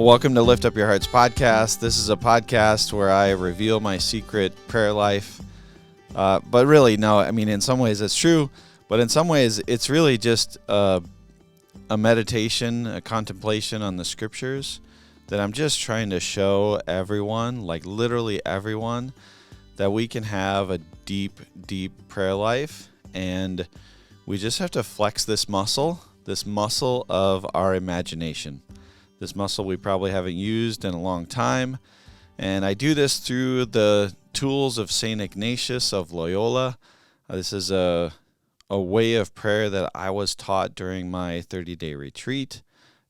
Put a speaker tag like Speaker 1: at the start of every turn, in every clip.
Speaker 1: Well, welcome to Lift Up Your Hearts podcast. This is a podcast where I reveal my secret prayer life. But really, no, I mean, in some ways it's true, but in some ways it's really just a meditation, a contemplation on the scriptures that I'm just trying to show everyone, like literally everyone, that we can have a deep, deep prayer life. And we just have to flex this muscle of our imagination. This muscle we probably haven't used in a long time. And I do this through the tools of St. Ignatius of Loyola. This is a way of prayer that I was taught during my 30-day retreat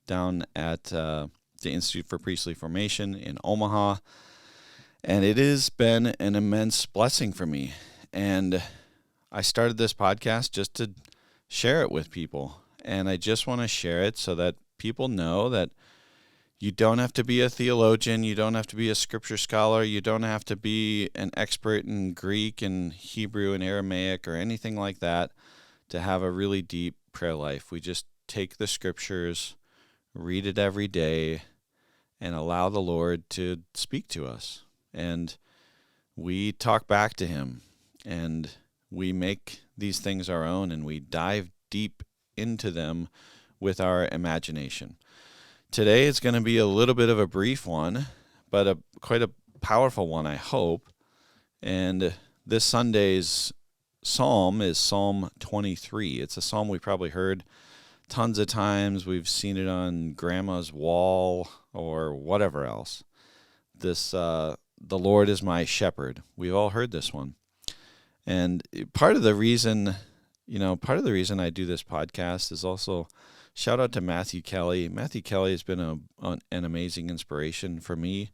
Speaker 1: down at the Institute for Priestly Formation in Omaha. And it has been an immense blessing for me. And I started this podcast just to share it with people. And I just want to share it so that people know that you don't have to be a theologian, you don't have to be a scripture scholar, you don't have to be an expert in Greek and Hebrew and Aramaic or anything like that to have a really deep prayer life. We just take the scriptures, read it every day, and allow the Lord to speak to us. And we talk back to Him, and we make these things our own, and we dive deep into them with our imagination. Today it's going to be a little bit of a brief one, but quite a powerful one, I hope. And this Sunday's psalm is Psalm 23. It's a psalm we probably heard tons of times. We've seen it on grandma's wall or whatever else. This, the Lord is my shepherd. We've all heard this one. And part of the reason I do this podcast is also shout out to Matthew Kelly. Matthew Kelly has been an amazing inspiration for me.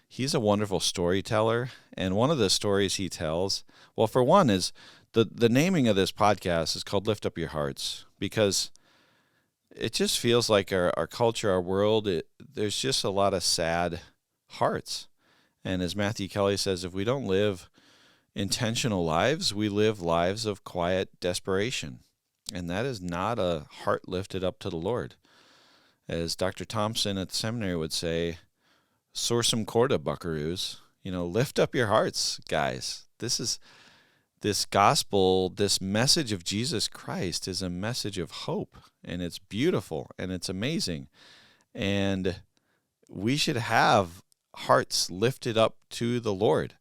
Speaker 1: He's a wonderful storyteller, and one of the stories he tells, well, for one, is the naming of this podcast is called Lift Up Your Hearts, because it just feels like our culture, our world, there's just a lot of sad hearts. And as Matthew Kelly says, if we don't live intentional lives, we live lives of quiet desperation. And that is not a heart lifted up to the Lord. As Dr. Thompson at the seminary would say, Sursum corda, buckaroos. Lift up your hearts, guys. This gospel, this message of Jesus Christ is a message of hope, and it's beautiful, and it's amazing. And we should have hearts lifted up to the Lord.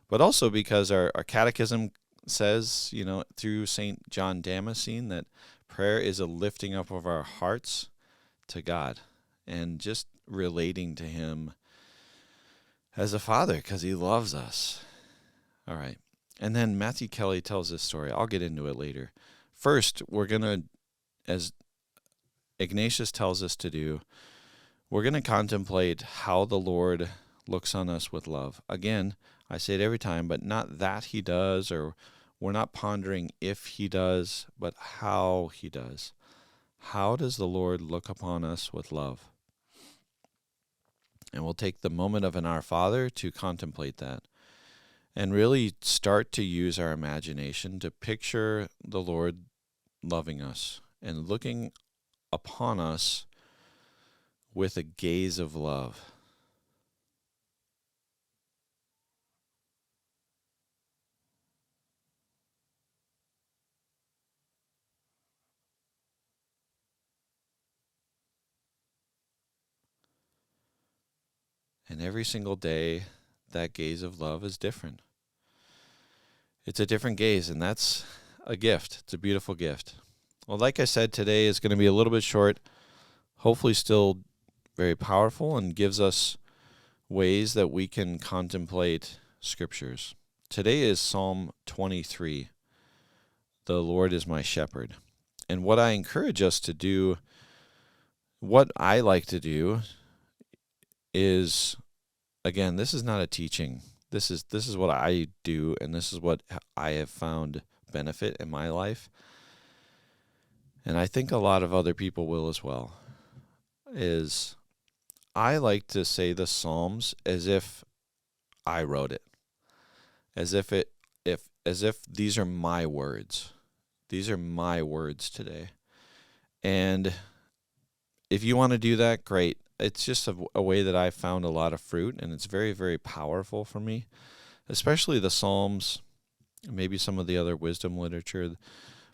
Speaker 1: But also because our catechism says, through St. John Damascene, that prayer is a lifting up of our hearts to God and just relating to Him as a father because He loves us. All right. And then Matthew Kelly tells this story. I'll get into it later. First, we're going to, as Ignatius tells us to do, we're going to contemplate how the Lord looks on us with love. Again, I say it every time, but not that He does, or we're not pondering if He does, but how He does. How does the Lord look upon us with love? And we'll take the moment of an Our Father to contemplate that and really start to use our imagination to picture the Lord loving us and looking upon us with a gaze of love. And every single day, that gaze of love is different. It's a different gaze, and that's a gift. It's a beautiful gift. Well, like I said, today is going to be a little bit short, hopefully still very powerful, and gives us ways that we can contemplate scriptures. Today is Psalm 23. The Lord is my shepherd. And what I encourage us to do, what I like to do, is, again, this is not a teaching. This is what I do, and this is what I have found benefit in my life. And I think a lot of other people will as well. Is I like to say the Psalms as if I wrote it. As if these are my words. These are my words today. And if you want to do that, great. it's just a way that I found a lot of fruit, and it's very, very powerful for me, especially the Psalms, maybe some of the other wisdom literature.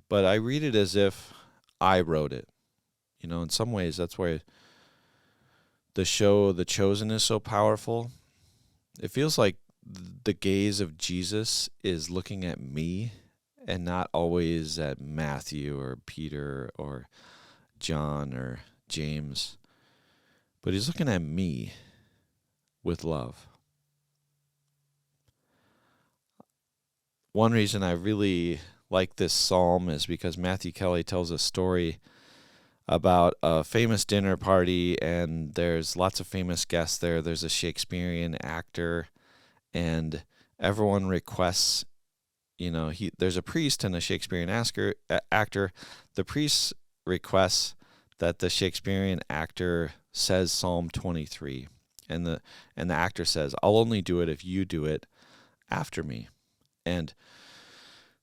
Speaker 1: But I read it as if I wrote it. In some ways, that's why the show The Chosen is so powerful. It feels like the gaze of Jesus is looking at me and not always at Matthew or Peter or John or James, but he's looking at me with love. One reason I really like this psalm is because Matthew Kelly tells a story about a famous dinner party, and there's lots of famous guests there. There's a Shakespearean actor, and everyone requests, there's a priest and a Shakespearean actor. The priest requests that the Shakespearean actor says Psalm 23, and the actor says, "I'll only do it if you do it after me." And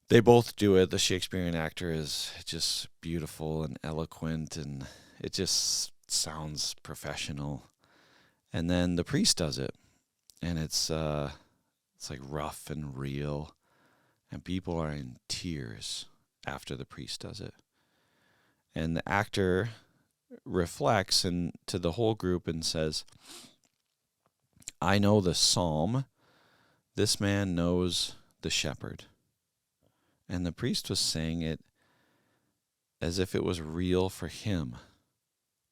Speaker 1: they both do it. The Shakespearean actor is just beautiful and eloquent, and it just sounds professional. And then the priest does it, and it's like rough and real, and people are in tears after the priest does it. And the actor reflects to the whole group and says, "I know the psalm. This man knows the shepherd." And the priest was saying it as if it was real for him.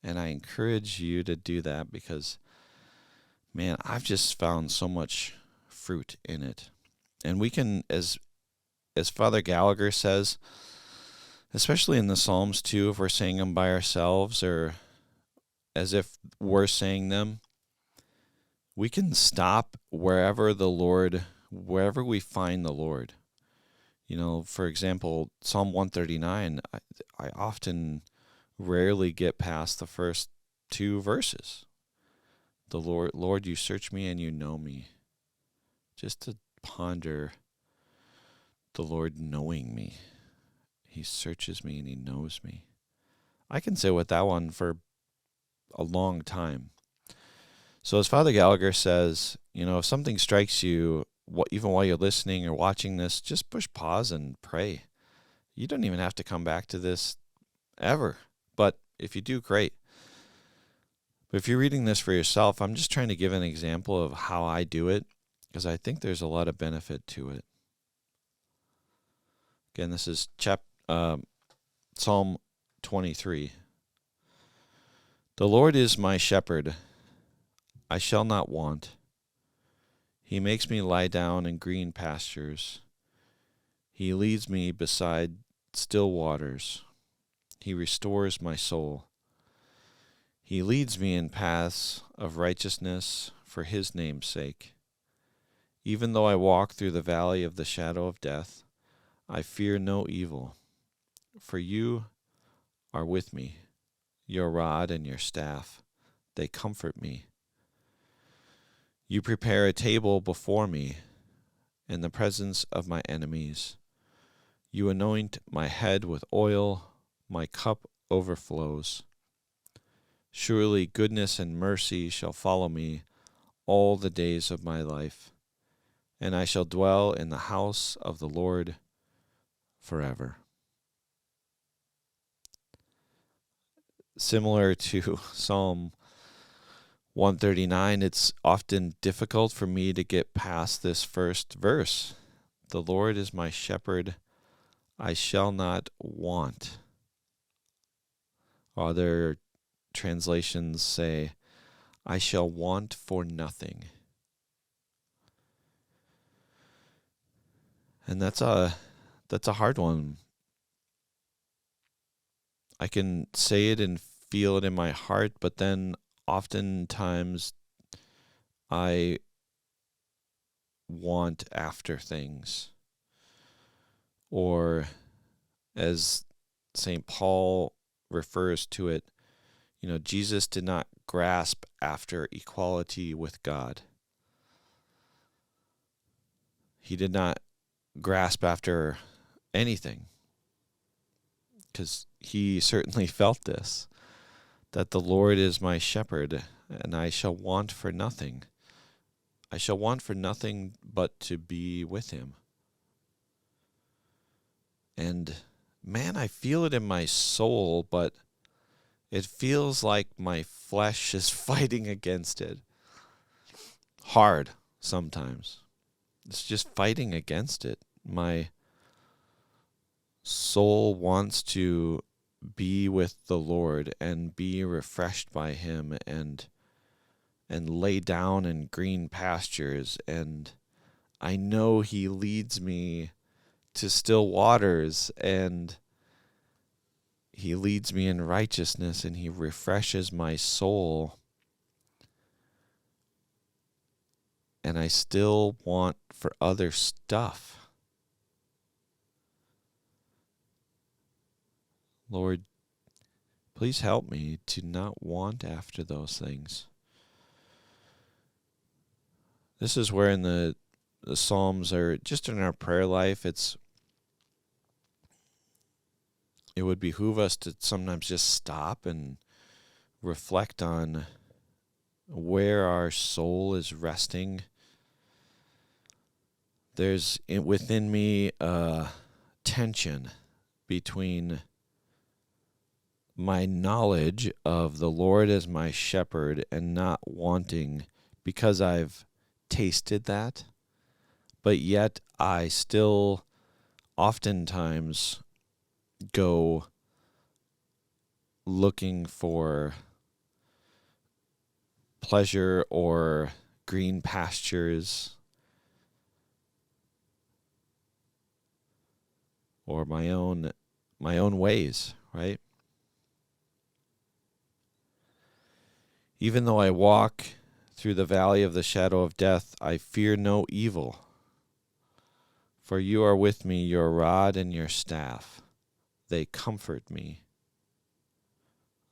Speaker 1: And I encourage you to do that because, man, I've just found so much fruit in it. And we can, as Father Gallagher says, especially in the Psalms too, if we're saying them by ourselves or as if we're saying them, we can stop wherever we find the Lord. For example, Psalm 139, I often rarely get past the first 2 verses. The Lord, you search me and you know me. Just to ponder the Lord knowing me. He searches me and he knows me. I can sit with that one for a long time. So as Father Gallagher says, if something strikes you, even while you're listening or watching this, just push pause and pray. You don't even have to come back to this ever. But if you do, great. But if you're reading this for yourself, I'm just trying to give an example of how I do it because I think there's a lot of benefit to it. Again, this is Psalm 23. The Lord is my shepherd. I shall not want. He makes me lie down in green pastures. He leads me beside still waters. He restores my soul. He leads me in paths of righteousness for his name's sake. Even though I walk through the valley of the shadow of death, I fear no evil, for you are with me. Your rod and your staff, they comfort me. You prepare a table before me in the presence of my enemies. You anoint my head with oil, my cup overflows. Surely goodness and mercy shall follow me all the days of my life, and I shall dwell in the house of the Lord forever. Similar to Psalm 139, it's often difficult for me to get past this first verse. The Lord is my shepherd, I shall not want. Other translations say, I shall want for nothing. And that's a hard one. I can say it and feel it in my heart, but then oftentimes I want after things. Or as St. Paul refers to it, Jesus did not grasp after equality with God. He did not grasp after anything, because he certainly felt this, that the Lord is my shepherd. and I shall want for nothing. I shall want for nothing but to be with him. And man, I feel it in my soul, but it feels like my flesh is fighting against it. Hard sometimes. It's just fighting against it. My soul wants to be with the Lord and be refreshed by him and lay down in green pastures, and I know he leads me to still waters, and he leads me in righteousness, and he refreshes my soul. And I still want for other stuff. Lord, please help me to not want after those things. This is where in the Psalms, or just in our prayer life, it would behoove us to sometimes just stop and reflect on where our soul is resting. There's within me a tension between my knowledge of the Lord as my shepherd and not wanting, because I've tasted that, but yet I still oftentimes go looking for pleasure or green pastures or my own ways, right? Even though I walk through the valley of the shadow of death, I fear no evil. For you are with me, your rod and your staff, they comfort me.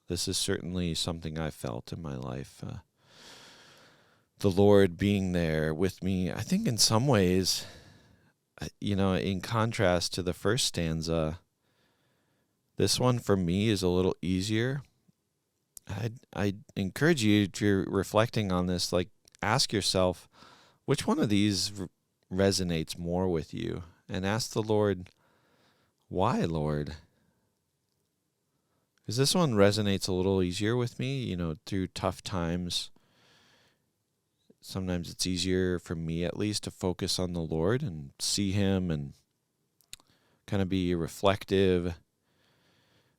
Speaker 1: This is certainly something I felt in my life. The Lord being there with me, I think in some ways, in contrast to the first stanza, this one for me is a little easier. I encourage you, if you're reflecting on this, ask yourself, which one of these resonates more with you? And ask the Lord, why, Lord? Because this one resonates a little easier with me, through tough times. Sometimes it's easier for me, at least, to focus on the Lord and see him and kind of be reflective.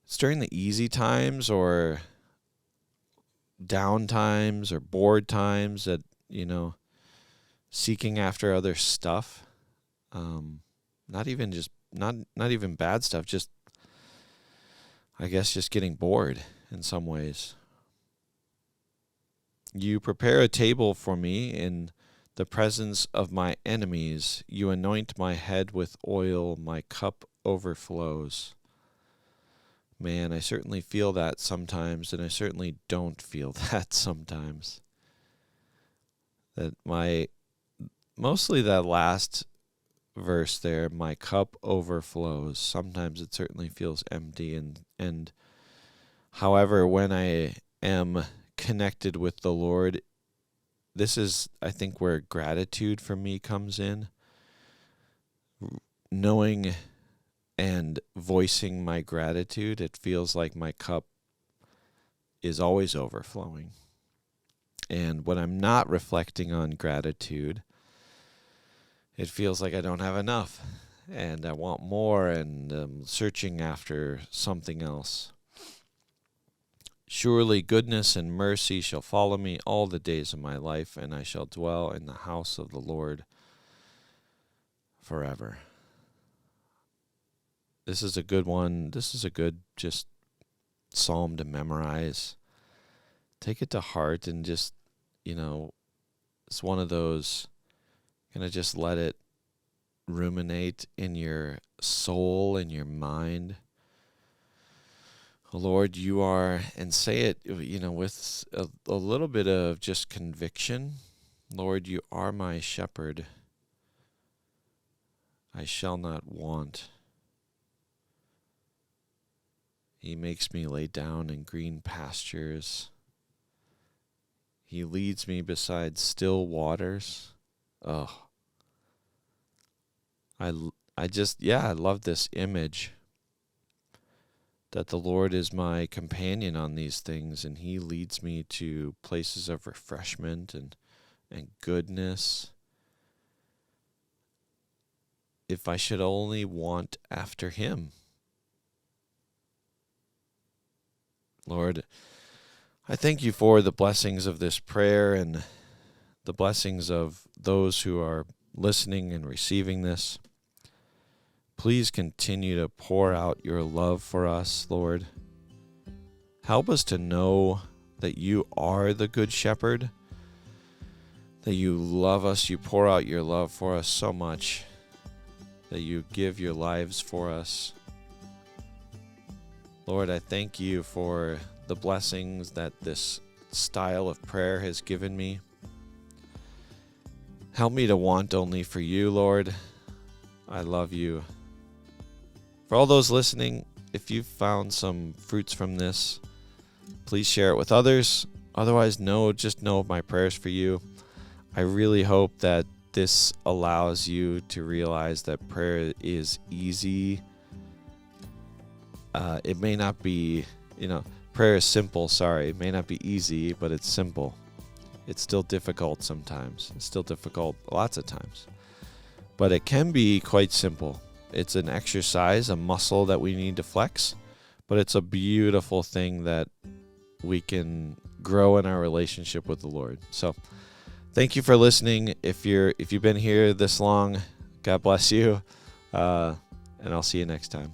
Speaker 1: It's during the easy times or down times or bored times that, seeking after other stuff, not even bad stuff, just, I guess, just getting bored in some ways. You prepare a table for me in the presence of my enemies. You anoint my head with oil, my cup overflows. Man, I certainly feel that sometimes, and I certainly don't feel that sometimes. That mostly that last verse there, my cup overflows. Sometimes it certainly feels empty, and however, when I am connected with the Lord, this is, I think, where gratitude for me comes in. Knowing and voicing my gratitude, it feels like my cup is always overflowing. And when I'm not reflecting on gratitude, it feels like I don't have enough, and I want more, and I'm searching after something else. Surely goodness and mercy shall follow me all the days of my life, and I shall dwell in the house of the Lord forever. This is a good one. This is a good just psalm to memorize. Take it to heart and just, it's one of those, just let it ruminate in your soul and your mind. Lord, you are, and say it, with a little bit of just conviction. Lord, you are my shepherd. I shall not want. He makes me lay down in green pastures. He leads me beside still waters. Oh, I love this image that the Lord is my companion on these things, and he leads me to places of refreshment and goodness. If I should only want after him. Lord, I thank you for the blessings of this prayer and the blessings of those who are listening and receiving this. Please continue to pour out your love for us, Lord. Help us to know that you are the good shepherd, that you love us, you pour out your love for us so much, that you give your lives for us. Lord, I thank you for the blessings that this style of prayer has given me. Help me to want only for you, Lord. I love you. For all those listening, if you've found some fruits from this, please share it with others. Otherwise, just know my prayers for you. I really hope that this allows you to realize that prayer is easy. It may not be, prayer is simple, It may not be easy, but it's simple. It's still difficult sometimes. It's still difficult lots of times. But it can be quite simple. It's an exercise, a muscle that we need to flex, but it's a beautiful thing that we can grow in our relationship with the Lord. So thank you for listening. If you've been here this long, God bless you. And I'll see you next time.